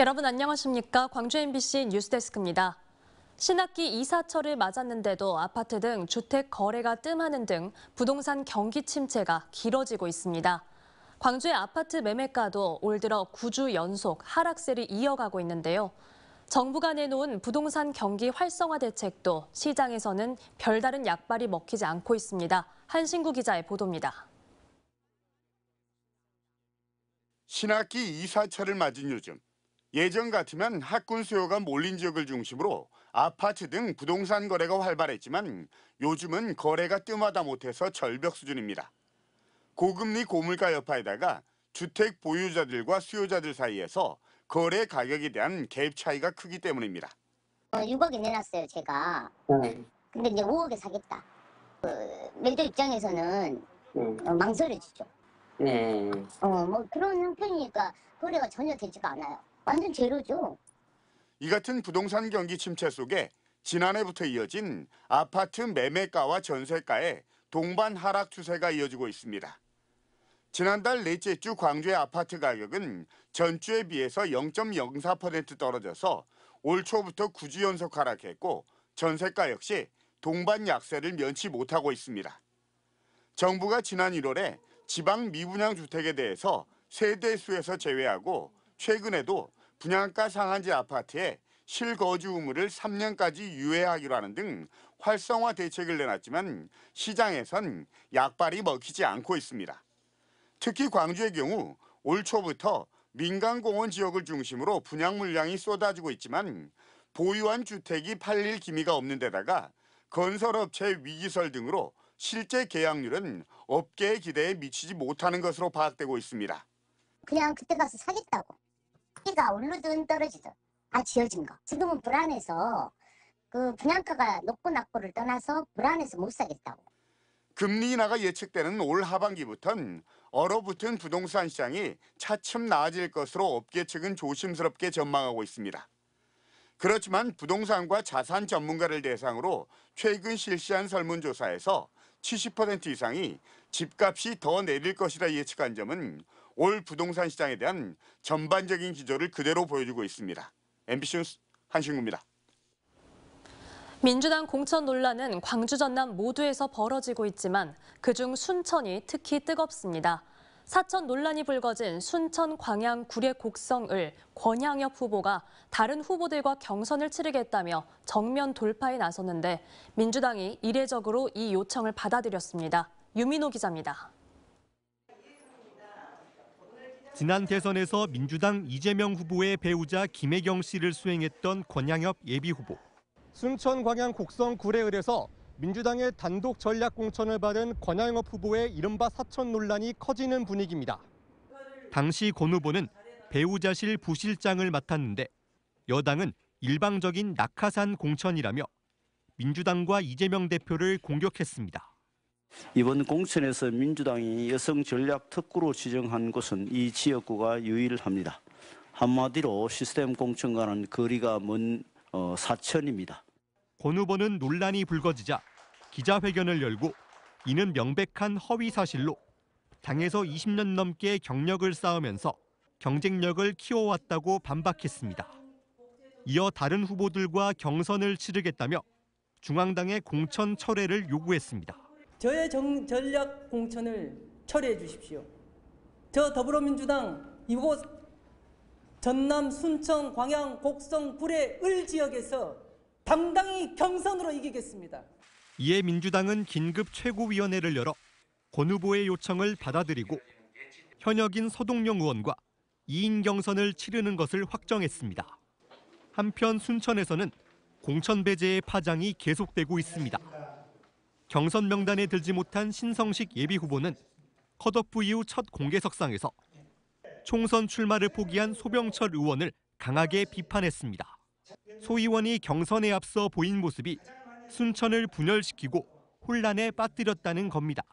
여러분 안녕하십니까? 광주 MBC 뉴스데스크입니다. 신학기 이사철을 맞았는데도 아파트 등 주택 거래가 뜸하는 등 부동산 경기 침체가 길어지고 있습니다. 광주의 아파트 매매가도 올 들어 9주 연속 하락세를 이어가고 있는데요. 정부가 내놓은 부동산 경기 활성화 대책도 시장에서는 별다른 약발이 먹히지 않고 있습니다. 한신구 기자의 보도입니다. 신학기 이사철을 맞은 요즘, 예전 같으면 학군 수요가 몰린 지역을 중심으로 아파트 등 부동산 거래가 활발했지만 요즘은 거래가 뜸하다 못해서 절벽 수준입니다. 고금리 고물가 여파에다가 주택 보유자들과 수요자들 사이에서 거래 가격에 대한 갭 차이가 크기 때문입니다. 6억에 내놨어요, 제가. 근데 이제 5억에 사겠다. 매도 입장에서는 망설여지죠. 뭐 그런 형편이니까 거래가 전혀 되지가 않아요. 완전 제로죠. 이 같은 부동산 경기 침체 속에 지난해부터 이어진 아파트 매매가와 전세가의 동반 하락 추세가 이어지고 있습니다. 지난달 넷째 주 광주의 아파트 가격은 전주에 비해서 0.04% 떨어져서 올 초부터 9주 연속 하락했고 전세가 역시 동반 약세를 면치 못하고 있습니다. 정부가 지난 1월에 지방 미분양 주택에 대해서 세대수에서 제외하고 최근에도 분양가 상한제 아파트에 실거주 의무를 3년까지 유예하기로 하는 등 활성화 대책을 내놨지만 시장에선 약발이 먹히지 않고 있습니다. 특히 광주의 경우 올 초부터 민간공원 지역을 중심으로 분양 물량이 쏟아지고 있지만 보유한 주택이 팔릴 기미가 없는 데다가 건설업체 위기설 등으로 실제 계약률은 업계의 기대에 미치지 못하는 것으로 파악되고 있습니다. 그냥 그때 가서 사겠다고. 키가 오르든 떨어지든 다 지어진 거. 지금은 불안해서 그 분양가가 높고 낮고를 떠나서 불안해서 못 사겠다고. 금리 인하가 예측되는 올 하반기부터는 얼어붙은 부동산 시장이 차츰 나아질 것으로 업계 측은 조심스럽게 전망하고 있습니다. 그렇지만 부동산과 자산 전문가를 대상으로 최근 실시한 설문조사에서 70% 이상이 집값이 더 내릴 것이라 예측한 점은 올 부동산 시장에 대한 전반적인 기조를 그대로 보여주고 있습니다. MBC 뉴스 한신구입니다. 민주당 공천 논란은 광주 전남 모두에서 벌어지고 있지만 그중 순천이 특히 뜨겁습니다. 사천 논란이 불거진 순천 광양 구례 곡성을 권양엽 후보가 다른 후보들과 경선을 치르겠다며 정면 돌파에 나섰는데 민주당이 이례적으로 이 요청을 받아들였습니다. 유민호 기자입니다. 지난 대선에서 민주당 이재명 후보의 배우자 김혜경 씨를 수행했던 권양엽 예비후보. 순천 광양 곡성 구례을에서 민주당의 단독 전략 공천을 받은 권양엽 후보의 이른바 사천 논란이 커지는 분위기입니다. 당시 권 후보는 배우자실 부실장을 맡았는데 여당은 일방적인 낙하산 공천이라며 민주당과 이재명 대표를 공격했습니다. 이번 공천에서 민주당이 여성 전략 특구로 지정한 곳은 이 지역구가 유일합니다. 한마디로 시스템 공천과는 거리가 먼 사천입니다. 권 후보는 논란이 불거지자 기자회견을 열고 이는 명백한 허위 사실로 당에서 20년 넘게 경력을 쌓으면서 경쟁력을 키워왔다고 반박했습니다. 이어 다른 후보들과 경선을 치르겠다며 중앙당의 공천 철회를 요구했습니다. 저의 전략 공천을 철회해 주십시오. 저 더불어민주당 이곳 전남, 순천, 광양, 곡성, 구례, 을 지역에서 당당히 경선으로 이기겠습니다. 이에 민주당은 긴급 최고위원회를 열어 권 후보의 요청을 받아들이고 현역인 서동영 의원과 2인 경선을 치르는 것을 확정했습니다. 한편 순천에서는 공천 배제의 파장이 계속되고 있습니다. 경선 명단에 들지 못한 신성식 예비후보는 컷오프 이후 첫 공개석상에서 총선 출마를 포기한 소병철 의원을 강하게 비판했습니다. 소 의원이 경선에 앞서 보인 모습이 순천을 분열시키고 혼란에 빠뜨렸다는 겁니다.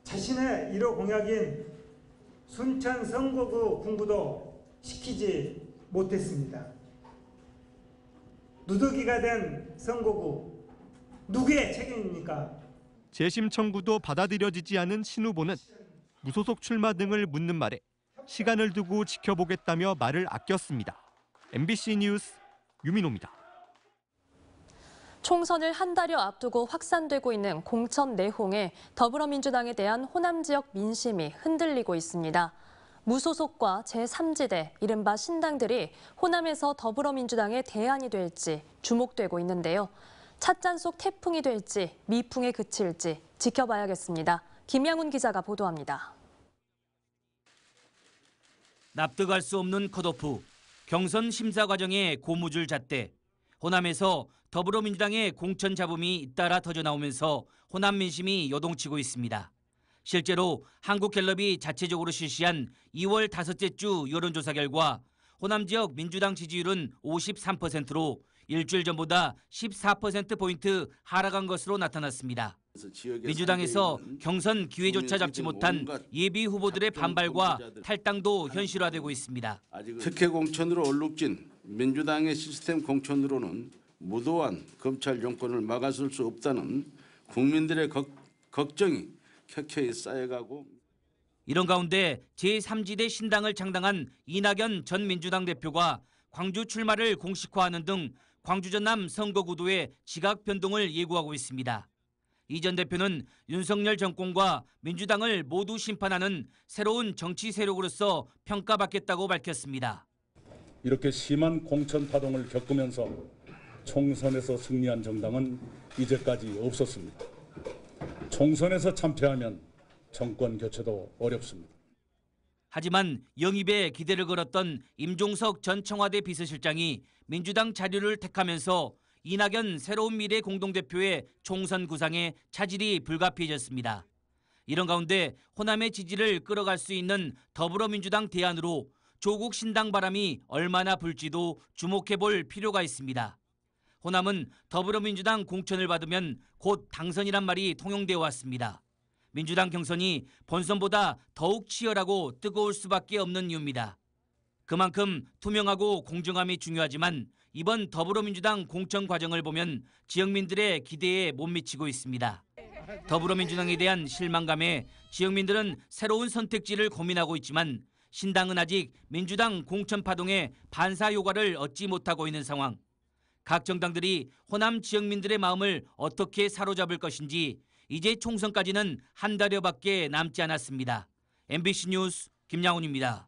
자신의 1호 공약인 순천 선거구 분구도 시키지 못했습니다. 누더기가 된 선거구 누구의 책임입니까? 재심 청구도 받아들여지지 않은 신 후보는 무소속 출마 등을 묻는 말에 시간을 두고 지켜보겠다며 말을 아꼈습니다. MBC 뉴스 유민호입니다. 총선을 한 달여 앞두고 확산되고 있는 공천 내홍에 더불어민주당에 대한 호남 지역 민심이 흔들리고 있습니다. 무소속과 제3지대, 이른바 신당들이 호남에서 더불어민주당의 대안이 될지 주목되고 있는데요. 찻잔 속 태풍이 될지 미풍에 그칠지 지켜봐야겠습니다. 김양훈 기자가 보도합니다. 납득할 수 없는 컷오프, 경선 심사 과정의 고무줄 잣대, 호남에서 더불어민주당의 공천 잡음이 잇따라 터져나오면서 호남 민심이 요동치고 있습니다. 실제로 한국갤럽이 자체적으로 실시한 2월 다섯째 주 여론조사 결과 호남 지역 민주당 지지율은 53%로 일주일 전보다 14%포인트 하락한 것으로 나타났습니다. 민주당에서 경선 기회조차 잡지 못한 예비 후보들의 반발과 탈당도 현실화되고 있습니다. 특혜 공천으로 얼룩진 민주당의 시스템 공천으로는 무도한 검찰 정권을 막아설 수 없다는 국민들의 걱정이 켜켜이 쌓여가고, 이런 가운데 제3지대 신당을 창당한 이낙연 전 민주당 대표가 광주 출마를 공식화하는 등 광주 전남 선거구도의 지각 변동을 예고하고 있습니다. 이 전 대표는 윤석열 정권과 민주당을 모두 심판하는 새로운 정치 세력으로서 평가받겠다고 밝혔습니다. 이렇게 심한 공천 파동을 겪으면서 총선에서 승리한 정당은 이제까지 없었습니다. 총선에서 참패하면 정권 교체도 어렵습니다. 하지만 영입에 기대를 걸었던 임종석 전 청와대 비서실장이 민주당 자료를 택하면서 이낙연 새로운 미래 공동대표의 총선 구상에 차질이 불가피해졌습니다. 이런 가운데 호남의 지지를 끌어갈 수 있는 더불어민주당 대안으로 조국 신당 바람이 얼마나 불지도 주목해볼 필요가 있습니다. 호남은 더불어민주당 공천을 받으면 곧 당선이란 말이 통용되어 왔습니다. 민주당 경선이 본선보다 더욱 치열하고 뜨거울 수밖에 없는 이유입니다. 그만큼 투명하고 공정함이 중요하지만 이번 더불어민주당 공천 과정을 보면 지역민들의 기대에 못 미치고 있습니다. 더불어민주당에 대한 실망감에 지역민들은 새로운 선택지를 고민하고 있지만 신당은 아직 민주당 공천 파동에 반사 효과를 얻지 못하고 있는 상황. 각 정당들이 호남 지역민들의 마음을 어떻게 사로잡을 것인지 이제 총선까지는 한 달여밖에 남지 않았습니다. MBC 뉴스 김양훈입니다.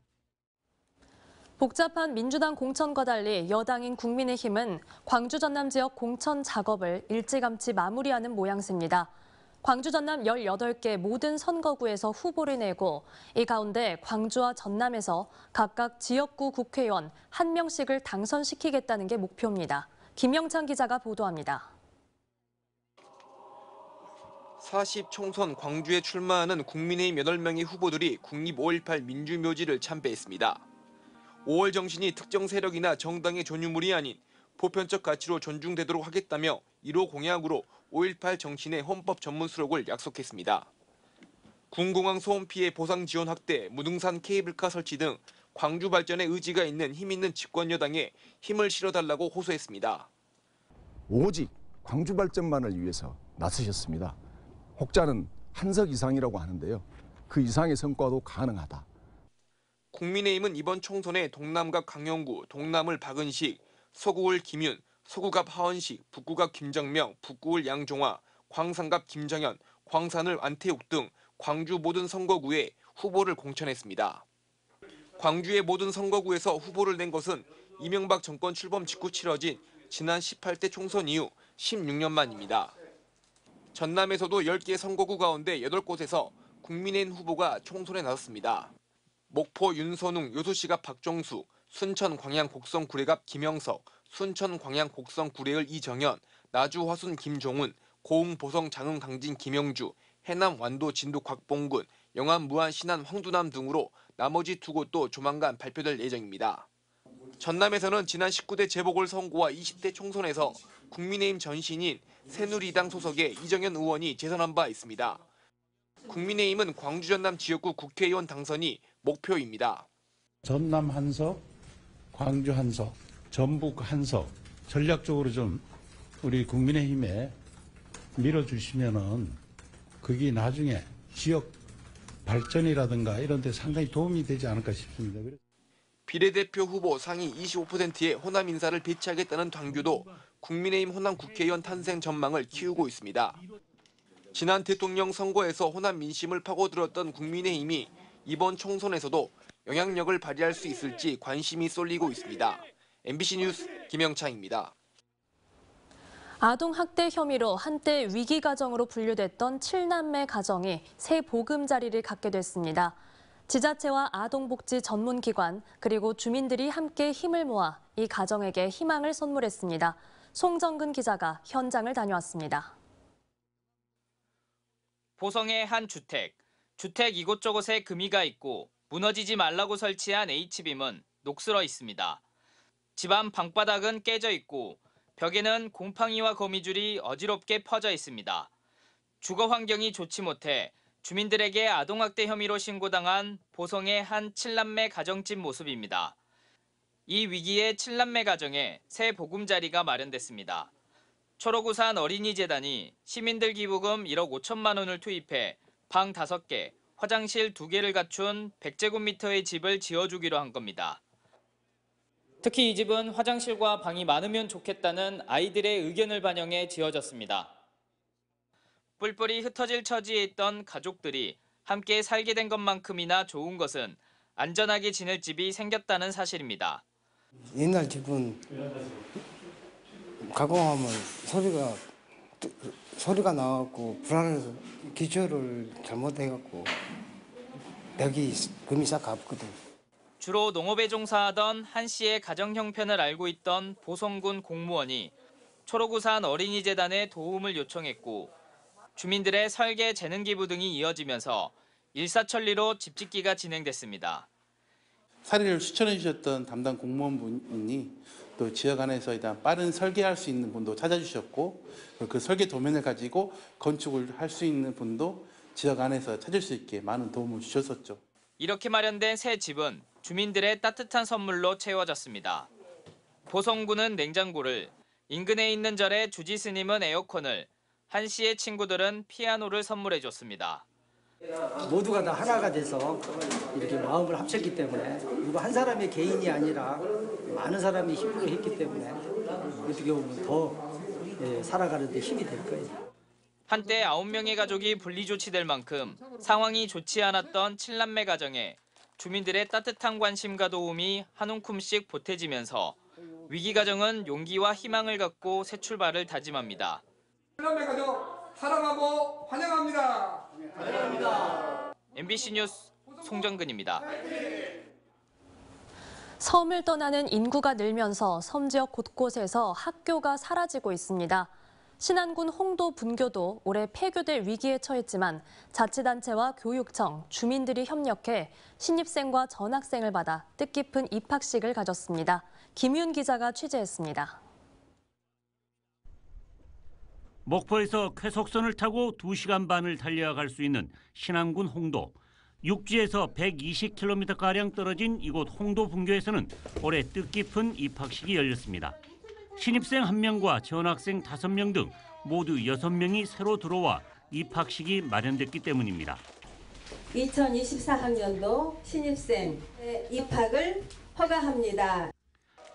복잡한 민주당 공천과 달리 여당인 국민의힘은 광주 전남 지역 공천 작업을 일찌감치 마무리하는 모양새입니다. 광주 전남 18개 모든 선거구에서 후보를 내고 이 가운데 광주와 전남에서 각각 지역구 국회의원 1명씩을 당선시키겠다는 게 목표입니다. 김영찬 기자가 보도합니다. 40 총선 광주에 출마하는 국민의힘 8명의 후보들이 국립 5.18 민주묘지를 참배했습니다. 5월 정신이 특정 세력이나 정당의 존유물이 아닌 보편적 가치로 존중되도록 하겠다며 1호 공약으로 5.18 정신의 헌법 전문 수록을 약속했습니다. 군공항 소음 피해 보상 지원 확대, 무등산 케이블카 설치 등 광주 발전에 의지가 있는 힘 있는 집권 여당에 힘을 실어달라고 호소했습니다. 오직 광주 발전만을 위해서 나서셨습니다. 혹자는 한석 이상이라고 하는데요. 그 이상의 성과도 가능하다. 국민의힘은 이번 총선에 동남갑 강영구, 동남을 박은식, 서구을 김윤, 서구갑 하원식, 북구갑 김정명, 북구을 양종화, 광산갑 김정현, 광산을 안태욱 등 광주 모든 선거구에 후보를 공천했습니다. 광주의 모든 선거구에서 후보를 낸 것은 이명박 정권 출범 직후 치러진 지난 18대 총선 이후 16년 만입니다. 전남에서도 10개 선거구 가운데 8곳에서 국민의힘 후보가 총선에 나섰습니다. 목포 윤선웅 요수시갑 박종수, 순천 광양 곡성 구례갑 김영석, 순천 광양 곡성 구례을 이정현, 나주 화순 김종훈, 고흥 보성 장흥 강진 김영주, 해남 완도 진도 곽봉근, 영암 무안 신안 황두남 등으로 나머지 2곳도 조만간 발표될 예정입니다. 전남에서는 지난 19대 재보궐선거와 20대 총선에서 국민의힘 전신인 새누리당 소속의 이정현 의원이 재선한 바 있습니다. 국민의힘은 광주 전남 지역구 국회의원 당선이 목표입니다. 전남 한석, 광주 한석, 전북 한석 전략적으로 좀 우리 국민의힘에 밀어주시면은 그게 나중에 지역 발전이라든가 이런 데 상당히 도움이 되지 않을까 싶습니다. 비례대표 후보 상위 25%의 호남 인사를 배치하겠다는 당규도 국민의힘 호남 국회의원 탄생 전망을 키우고 있습니다. 지난 대통령 선거에서 호남 민심을 파고들었던 국민의힘이 이번 총선에서도 영향력을 발휘할 수 있을지 관심이 쏠리고 있습니다. MBC 뉴스 김영창입니다. 아동학대 혐의로 한때 위기가정으로 분류됐던 7남매 가정이 새 보금자리를 갖게 됐습니다. 지자체와 아동복지 전문기관 그리고 주민들이 함께 힘을 모아 이 가정에게 희망을 선물했습니다. 송정근 기자가 현장을 다녀왔습니다. 보성의 한 주택 이곳저곳에 금이가 있고 무너지지 말라고 설치한 H빔은 녹슬어 있습니다. 집안 방바닥은 깨져 있고 벽에는 곰팡이와 거미줄이 어지럽게 퍼져 있습니다. 주거 환경이 좋지 못해 주민들에게 아동학대 혐의로 신고당한 보성의 한 7남매 가정집 모습입니다. 이 위기에 7남매 가정에 새 보금자리가 마련됐습니다. 초록우산 어린이재단이 시민들 기부금 1억 5천만 원을 투입해 방 5개, 화장실 2개를 갖춘 100제곱미터의 집을 지어주기로 한 겁니다. 특히 이 집은 화장실과 방이 많으면 좋겠다는 아이들의 의견을 반영해 지어졌습니다. 뿔뿔이 흩어질 처지에 있던 가족들이 함께 살게 된 것만큼이나 좋은 것은 안전하게 지낼 집이 생겼다는 사실입니다. 옛날 집은 가공하면 소리가 나갖고 불안해서 기초를 잘못해갖고 벽이 금이 싹 갔거든. 주로 농업에 종사하던 한 씨의 가정 형편을 알고 있던 보성군 공무원이 초록우산 어린이재단에 도움을 요청했고 주민들의 설계 재능 기부 등이 이어지면서 일사천리로 집짓기가 진행됐습니다. 사례를 추천해 주셨던 담당 공무원분이 또 지역 안에서 일단 빠른 설계할 수 있는 분도 찾아주셨고 그 설계 도면을 가지고 건축을 할 수 있는 분도 지역 안에서 찾을 수 있게 많은 도움을 주셨었죠. 이렇게 마련된 새 집은 주민들의 따뜻한 선물로 채워졌습니다. 보성군은 냉장고를, 인근에 있는 절에 주지 스님은 에어컨을, 한 씨의 친구들은 피아노를 선물해줬습니다. 모두가 다 하나가 돼서 이렇게 마음을 합쳤기 때문에 누구 한 사람의 개인이 아니라 많은 사람이 힘으로 했기 때문에 어떻게 보면 더 살아가는 데 힘이 될 거예요. 한때 9명의 가족이 분리조치될 만큼 상황이 좋지 않았던 7남매 가정에 주민들의 따뜻한 관심과 도움이 한 움큼씩 보태지면서 위기 가정은 용기와 희망을 갖고 새 출발을 다짐합니다. 7남매 가족 사랑하고 환영합니다. 환영합니다. MBC 뉴스 송정근입니다. 섬을 떠나는 인구가 늘면서 섬 지역 곳곳에서 학교가 사라지고 있습니다. 신안군 홍도 분교도 올해 폐교될 위기에 처했지만 자치단체와 교육청, 주민들이 협력해 신입생과 전학생을 받아 뜻깊은 입학식을 가졌습니다. 김윤 기자가 취재했습니다. 목포에서 쾌속선을 타고 2시간 반을 달려야 갈 수 있는 신안군 홍도. 육지에서 120km가량 떨어진 이곳 홍도 분교에서는 올해 뜻깊은 입학식이 열렸습니다. 신입생 1명과 전학생 5명 등 모두 6명이 새로 들어와 입학식이 마련됐기 때문입니다. 2024학년도 신입생 입학을 허가합니다.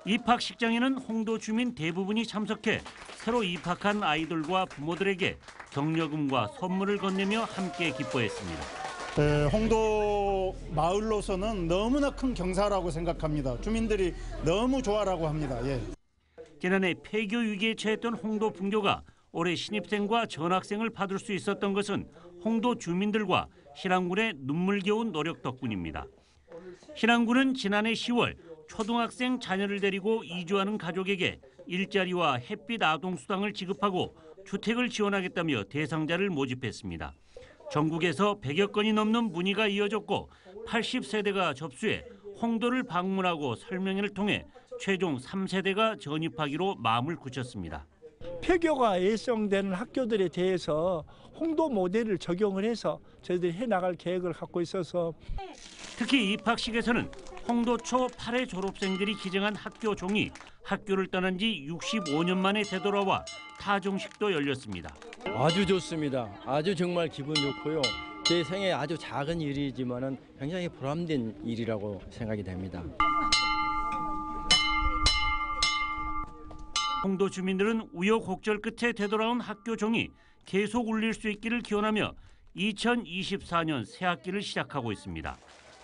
입학식장에는 홍도 주민 대부분이 참석해 새로 입학한 아이들과 부모들에게 격려금과 선물을 건네며 함께 기뻐했습니다. 홍도 마을로서는 너무나 큰 경사라고 생각합니다. 주민들이 너무 좋아라고 합니다. 지난해 폐교 위기에 처했던 홍도 분교가 올해 신입생과 전학생을 받을 수 있었던 것은 홍도 주민들과 신안군의 눈물겨운 노력 덕분입니다. 신안군은 지난해 10월 초등학생 자녀를 데리고 이주하는 가족에게 일자리와 햇빛 아동수당을 지급하고 주택을 지원하겠다며 대상자를 모집했습니다. 전국에서 100여 건이 넘는 문의가 이어졌고 80세대가 접수해 홍도를 방문하고 설명회를 통해 최종 3세대가 전입하기로 마음을 굳혔습니다. 폐교가 예정되는 학교들에 대해서 홍도 모델을 적용을 해서 저희들이 해나갈 계획을 갖고 있어서 특히 입학식에서는 홍도초 8회 졸업생들이 기증한 학교 종이 학교를 떠난 지 65년 만에 되돌아와 타종식도 열렸습니다. 아주 좋습니다. 아주 정말 기분 좋고요. 제 생애 아주 작은 일이지만은 굉장히 보람된 일이라고 생각이 됩니다. 홍도 주민들은 우여곡절 끝에 되돌아온 학교 종이 계속 울릴 수 있기를 기원하며 2024년 새 학기를 시작하고 있습니다.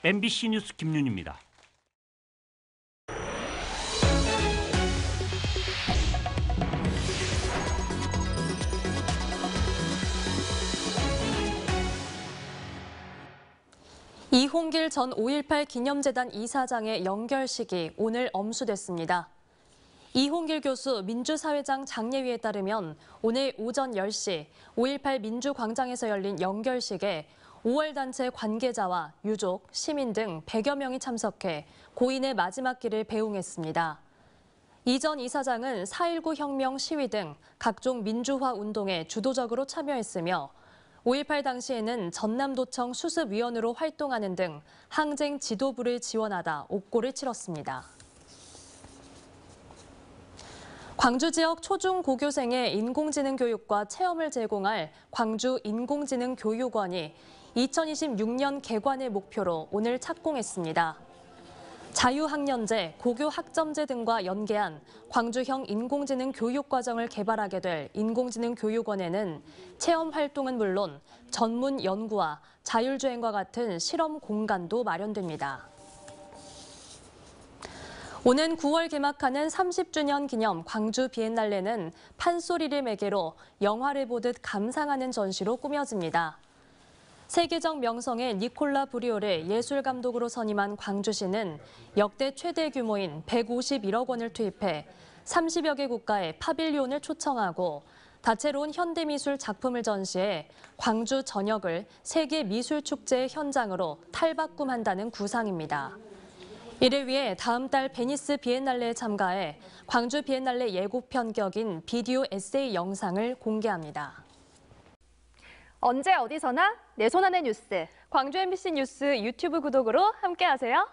MBC 뉴스 김윤입니다. 이홍길 전 5.18 기념재단 이사장의 연결식이 오늘 엄수됐습니다. 이홍길 교수 민주사회장 장례위에 따르면 오늘 오전 10시 5.18 민주광장에서 열린 연결식에 5월 단체 관계자와 유족, 시민 등 100여 명이 참석해 고인의 마지막 길을 배웅했습니다. 이 전 이사장은 4.19 혁명 시위 등 각종 민주화 운동에 주도적으로 참여했으며 5.18 당시에는 전남도청 수습위원으로 활동하는 등 항쟁 지도부를 지원하다 옥고를 치렀습니다. 광주 지역 초중 고교생의 인공지능 교육과 체험을 제공할 광주 인공지능교육원이 2026년 개관을 목표로 오늘 착공했습니다. 자유학년제, 고교학점제 등과 연계한 광주형 인공지능 교육과정을 개발하게 될 인공지능교육원에는 체험 활동은 물론 전문 연구와 자율주행과 같은 실험 공간도 마련됩니다. 오는 9월 개막하는 30주년 기념 광주 비엔날레는 판소리를 매개로 영화를 보듯 감상하는 전시로 꾸며집니다. 세계적 명성의 니콜라 브리오를 예술감독으로 선임한 광주시는 역대 최대 규모인 151억 원을 투입해 30여 개 국가의 파빌리온을 초청하고 다채로운 현대미술 작품을 전시해 광주 전역을 세계미술축제의 현장으로 탈바꿈한다는 구상입니다. 이를 위해 다음 달 베니스 비엔날레에 참가해 광주 비엔날레 예고편격인 비디오 에세이 영상을 공개합니다. 언제 어디서나 내 손 안의 뉴스. 광주 MBC 뉴스 유튜브 구독으로 함께하세요.